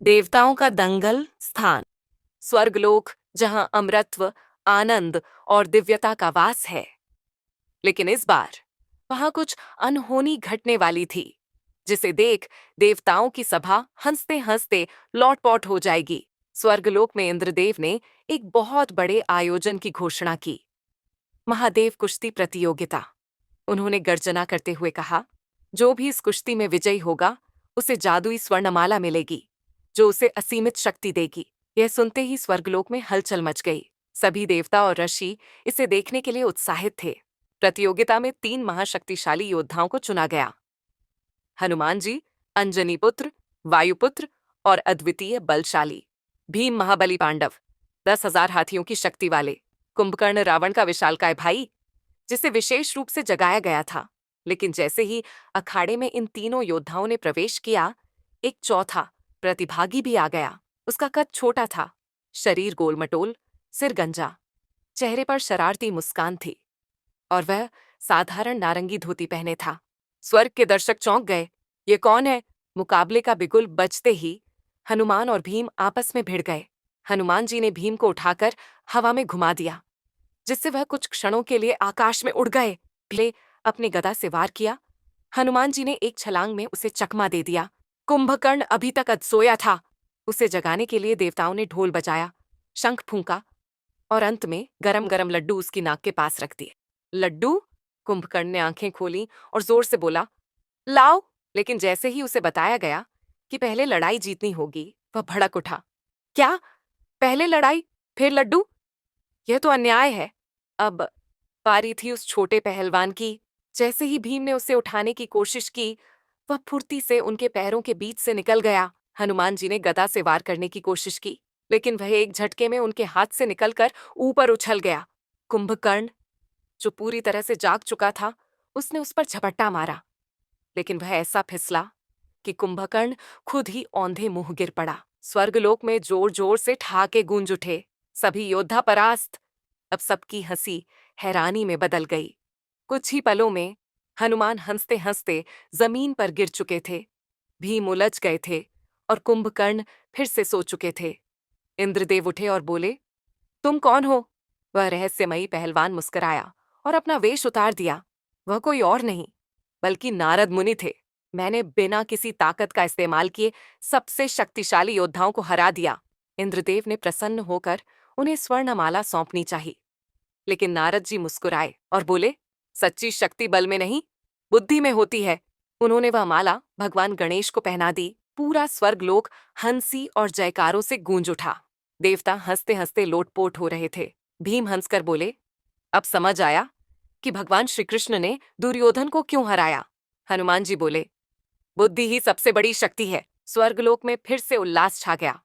देवताओं का दंगल स्थान, स्वर्गलोक जहां अमरत्व, आनंद और दिव्यता का वास है। लेकिन इस बार वहां कुछ अनहोनी घटने वाली थी, जिसे देख देवताओं की सभा हंसते हंसते लौटपौट हो जाएगी। स्वर्गलोक में इंद्रदेव ने एक बहुत बड़े आयोजन की घोषणा की। महादेव कुश्ती प्रतियोगिता। उन्होंने गर्जना करते हुए कहा, जो भी इस कुश्ती में विजयी होगा उसे जादुई स्वर्णमाला मिलेगी, जो उसे असीमित शक्ति देगी। यह सुनते ही स्वर्गलोक में हलचल मच गई। सभी देवता और ऋषि इसे देखने के लिए उत्साहित थे। प्रतियोगिता में 3 महाशक्तिशाली योद्धाओं को चुना गया। हनुमान जी, अंजनी पुत्र, वायुपुत्र और अद्वितीय बलशाली। भीम महाबली पांडव, 10,000 हाथियों की शक्ति वाले। कुंभकर्ण रावण का विशालकाय भाई, जिसे विशेष रूप से जगाया गया था। लेकिन जैसे ही अखाड़े में इन तीनों योद्धाओं ने प्रवेश किया, एक चौथा प्रतिभागी भी आ गया। उसका कद छोटा था, शरीर गोलमटोल, सिर गंजा, चेहरे पर शरारती मुस्कान थी और वह साधारण नारंगी धोती पहने था। स्वर्ग के दर्शक चौंक गए। ये कौन है? मुकाबले का बिगुल बजते ही हनुमान और भीम आपस में भिड़ गए। हनुमान जी ने भीम को उठाकर हवा में घुमा दिया, जिससे वह कुछ क्षणों के लिए आकाश में उड़ गए। फिर अपनी गदा से वार किया। हनुमान जी ने एक छलांग में उसे चकमा दे दिया। कुंभकर्ण अभी तक अधसोया था। उसे जगाने के लिए देवताओं ने ढोल बजाया, शंख फूंका और अंत में गरम गरम लड्डू उसकी नाक के पास रख दिए। लड्डू? कुंभकर्ण ने आंखें खोली और जोर से बोला, लाओ। लेकिन जैसे ही उसे बताया गया कि पहले लड़ाई जीतनी होगी, वह भड़क उठा। क्या? पहले लड़ाई फिर लड्डू? यह तो अन्याय है। अब पारी थी उस छोटे पहलवान की। जैसे ही भीम ने उसे उठाने की कोशिश की, वह फुर्ती से उनके पैरों के बीच से निकल गया। हनुमान जी ने गदा से वार करने की कोशिश की, लेकिन वह एक झटके में उनके हाथ से निकलकर ऊपर उछल गया। कुंभकर्ण, जो पूरी तरह से जाग चुका था, उसने उस पर झपट्टा मारा, लेकिन वह ऐसा फिसला कि कुंभकर्ण खुद ही औंधे मुंह गिर पड़ा। स्वर्गलोक में जोर जोर से ठहाके गूंज उठे। सभी योद्धा परास्त। अब सबकी हंसी हैरानी में बदल गई। कुछ ही पलों में हनुमान हंसते हंसते जमीन पर गिर चुके थे, भीम उलझ गए थे और कुंभकर्ण फिर से सो चुके थे। इंद्रदेव उठे और बोले, तुम कौन हो? वह रहस्यमयी पहलवान मुस्कुराया और अपना वेश उतार दिया। वह कोई और नहीं, बल्कि नारद मुनि थे। मैंने बिना किसी ताकत का इस्तेमाल किए सबसे शक्तिशाली योद्धाओं को हरा दिया। इंद्रदेव ने प्रसन्न होकर उन्हें स्वर्णमाला सौंपनी चाहिए, लेकिन नारद जी मुस्कुराए और बोले, सच्ची शक्ति बल में नहीं, बुद्धि में होती है। उन्होंने वह माला भगवान गणेश को पहना दी। पूरा स्वर्गलोक हंसी और जयकारों से गूंज उठा। देवता हंसते हंसते लोटपोट हो रहे थे। भीम हंसकर बोले, अब समझ आया कि भगवान श्री कृष्ण ने दुर्योधन को क्यों हराया। हनुमान जी बोले, बुद्धि ही सबसे बड़ी शक्ति है। स्वर्गलोक में फिर से उल्लास छा गया।